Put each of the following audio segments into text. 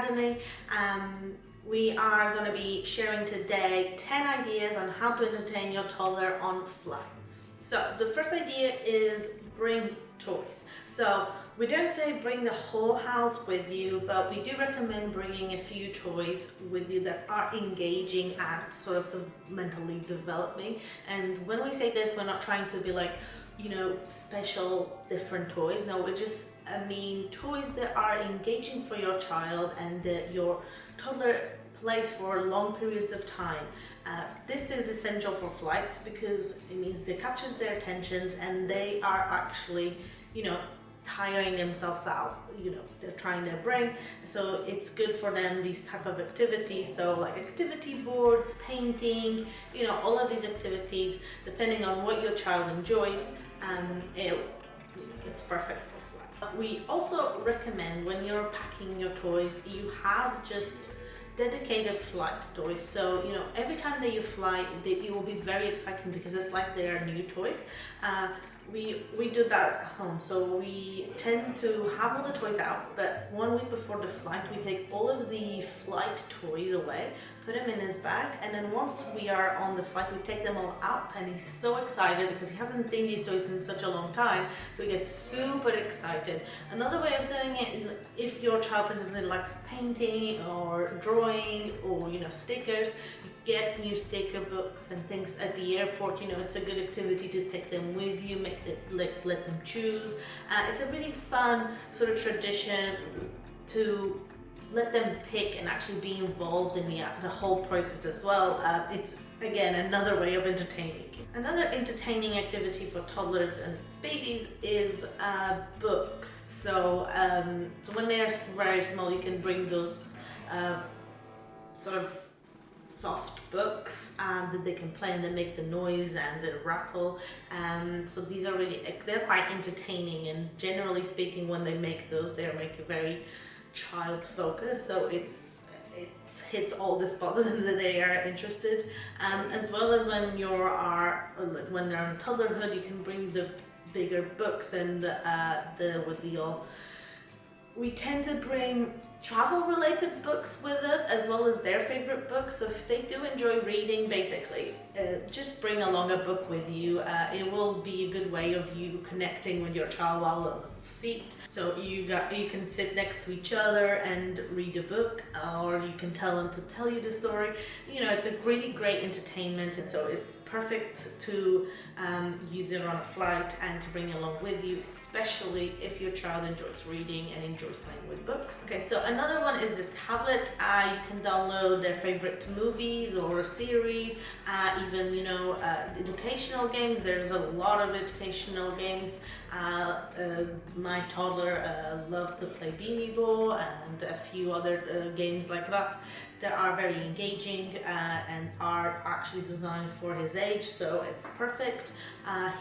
Academy. We are going to be sharing today 10 ideas on how to entertain your toddler on flights. So the first idea is bring toys. So we don't say bring the whole house with you, but we do recommend bringing a few toys with you that are engaging and sort of mentally developing. And when we say this, we're not trying to be like, special different toys. No, we just mean toys that are engaging for your child and that your toddler plays for long periods of time. This is essential for flights because it means it captures their attentions and they are actually, tiring themselves out. They're trying their brain, so it's good for them, these type of activities. So like activity boards, painting, all of these activities, depending on what your child enjoys, it's perfect for flight. We also recommend when you're packing your toys, you have just dedicated flight toys. So every time that you fly, it will be very exciting because it's like they are new toys. We do that at home, so we tend to have all the toys out, but 1 week before the flight we take all of the flight toys away, put them in his bag, and then once we are on the flight we take them all out, and he's so excited because he hasn't seen these toys in such a long time, so he gets super excited. Another way of doing it, if your child for instance likes painting or drawing or stickers, you get new sticker books and things at the airport. It's a good activity to take them with you, let them choose. It's a really fun sort of tradition to let them pick and actually be involved in the whole process as well. It's again another way of entertaining. Another entertaining activity for toddlers and babies is books. So when they're very small, you can bring those sort of soft books that they can play and they make the noise and the rattle. So these are they're quite entertaining, and generally speaking, when they make those, they make a very child focused. So it hits all the spots that they are interested. As well as when when they're in toddlerhood, you can bring the bigger books and we tend to bring travel related books with us as well as their favorite books. So if they do enjoy reading, basically just bring along a book with you. It will be a good way of you connecting with your child while on the seat. So you can sit next to each other and read a book, or you can tell them to tell you the story. It's a really great entertainment, and so it's perfect to use it on a flight and to bring along with you, especially if your child enjoys reading and enjoys playing with books. Okay, so another one is this tablet. You can download their favorite movies or series, even educational games. There's a lot of educational games. My toddler loves to play Beanie Ball and a few other games like that are very engaging and are actually designed for his age, so it's perfect.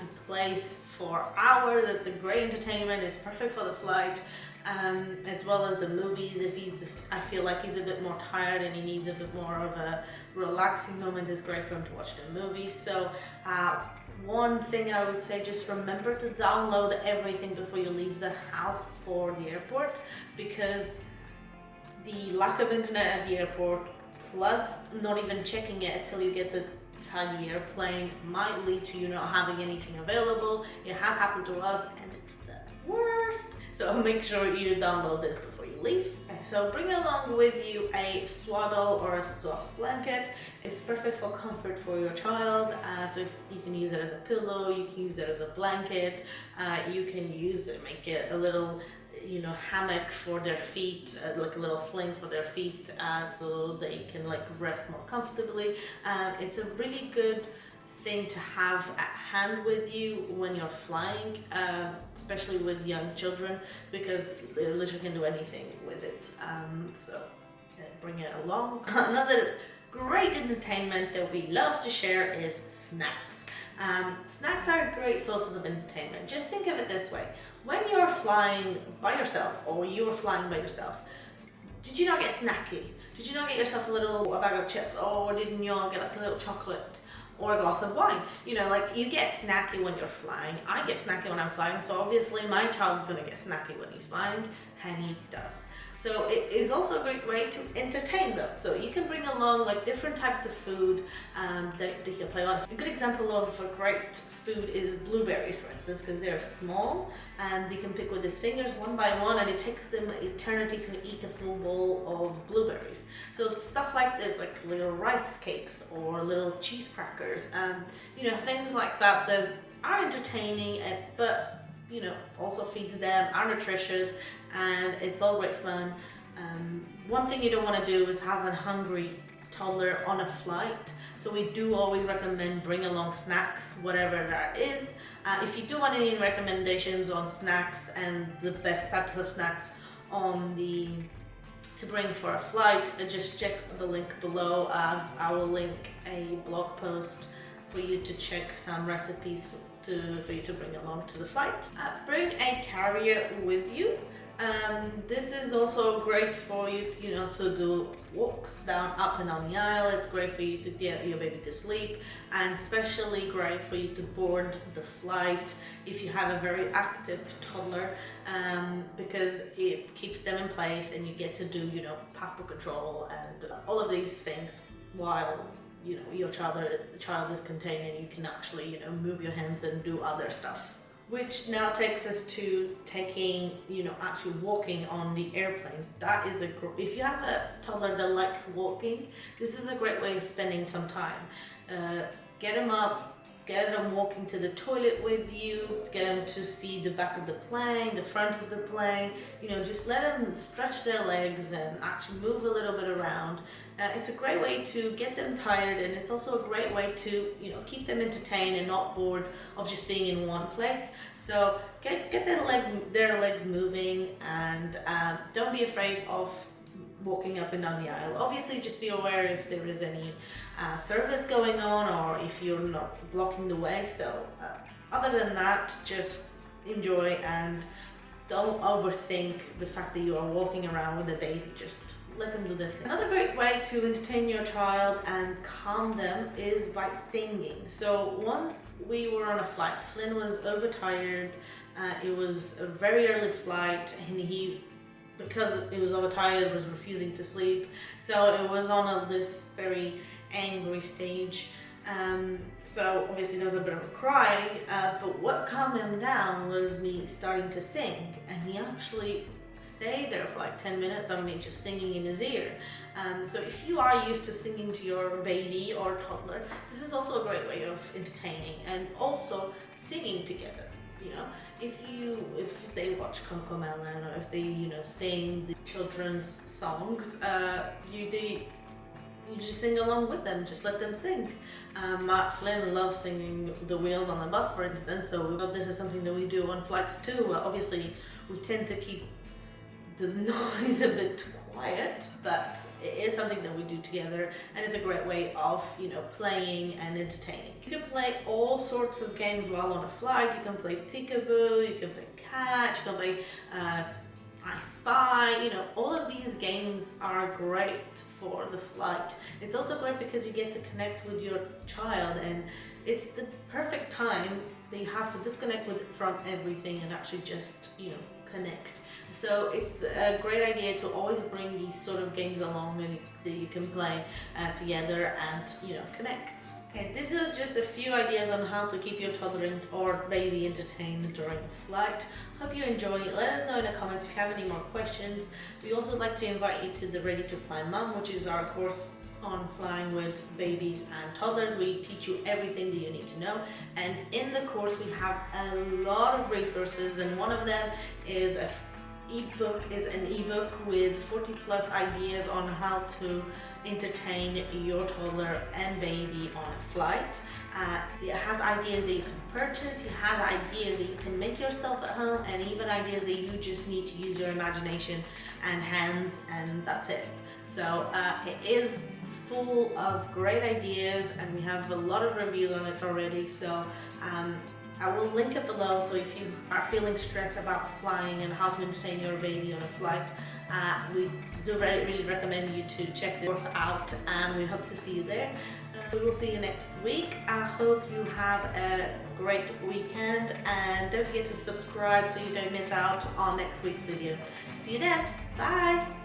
He plays for hours. It's a great entertainment. It's perfect for the flight. As well as the movies. If I feel like he's a bit more tired and he needs a bit more of a relaxing moment, it's great for him to watch the movies. So one thing I would say, just remember to download everything before you leave the house for the airport, because the lack of internet at the airport, plus not even checking it until you get inside the airplane, might lead to you not having anything available. It has happened to us and it's the worst. So make sure you download this before you leave. Okay, so bring along with you a swaddle or a soft blanket. It's perfect for comfort for your child. So if you can use it as a pillow, you can use it as a blanket. You can make it a little hammock for their feet, like a little sling for their feet, so they can rest more comfortably. It's a really good thing to have at hand with you when you're flying, especially with young children, because they literally can do anything with it. So bring it along. Another great entertainment that we love to share is snacks. Snacks are great sources of entertainment. Just think of it this way: when you're flying by yourself, or you're flying by yourself, did you not get snacky? Did you not get yourself a bag of chips, or didn't you get a little chocolate or a glass of wine? You get snacky when you're flying. I get snacky when I'm flying, so obviously my child is going to get snacky when he's flying, Henny does. So it is also a great way to entertain them. So you can bring along like different types of food that you can play on. A good example of a great food is blueberries, for instance, because they're small and you can pick with his fingers one by one, and it takes them eternity to eat a full bowl of blueberries. So stuff like this, like little rice cakes or little cheese crackers, you know, things like that that are entertaining, but you know, also feeds them, are nutritious, and it's all great fun. One thing you don't want to do is have a hungry toddler on a flight. So we do always recommend bring along snacks, whatever that is. If you do want any recommendations on snacks and the best types of snacks to bring for a flight, just check the link below. I will link a blog post for you to check some recipes for you to bring along to the flight. Bring a carrier with you. This is also great for you, you know, to do walks up and down the aisle. It's great for you to get your baby to sleep, and especially great for you to board the flight if you have a very active toddler, because it keeps them in place and you get to do, you know, passport control and all of these things while, you know, your child is contained, and you can actually, you know, move your hands and do other stuff. Which now takes us to taking, you know, actually walking on the airplane. That is if you have a toddler that likes walking, this is a great way of spending some time. Get them up, get them walking to the toilet with you, get them to see the back of the plane, the front of the plane, you know, just let them stretch their legs and actually move a little bit around. It's a great way to get them tired, and it's also a great way to, you know, keep them entertained and not bored of just being in one place. So get their legs moving, and don't be afraid of walking up and down the aisle. Obviously, just be aware if there is any service going on or if you're not blocking the way. So other than that, just enjoy and don't overthink the fact that you are walking around with a baby. Just let them do their thing. Another great way to entertain your child and calm them is by singing. So once we were on a flight, Flynn was overtired. It was a very early flight, and because it was overtired, was refusing to sleep. So it was on this very angry stage. So obviously there was a bit of a cry, but what calmed him down was me starting to sing, and he actually stayed there for like 10 minutes of me just singing in his ear. So if you are used to singing to your baby or toddler, this is also a great way of entertaining and also singing together. You know, if they watch CoComelon, or if they, you know, sing the children's songs, you just sing along with them. Just let them sing. Flynn loves singing the wheels on the bus, for instance. So this is something that we do on flights too. Obviously, we tend to keep the noise a bit quiet, but it is something that we do together, and it's a great way of, you know, playing and entertaining. You can play all sorts of games while on a flight. You can play peekaboo, you can play catch, you can play I Spy. You know, all of these games are great for the flight. It's also great because you get to connect with your child, and it's the perfect time that you have to disconnect from everything and actually just, you know, connect. So it's a great idea to always bring these sort of games along and that you can play together and, you know, connect. Okay, these are just a few ideas on how to keep your toddler or baby entertained during a flight. Hope you enjoy it. Let us know in the comments if you have any more questions. We also like to invite you to the Ready to Fly Mom, which is our course on flying with babies and toddlers. We teach you everything that you need to know, and in the course we have a lot of resources, and one of them is an ebook with 40 plus ideas on how to entertain your toddler and baby on a flight. It has ideas that you can purchase, it has ideas that you can make yourself at home, and even ideas that you just need to use your imagination and hands, and that's it. So it is full of great ideas, and we have a lot of reviews on it already. So I will link it below, so if you are feeling stressed about flying and how to entertain your baby on a flight, we do really recommend you to check the course out, and we hope to see you there. We will see you next week. I hope you have a great weekend, and don't forget to subscribe so you don't miss out on next week's video. See you then. Bye.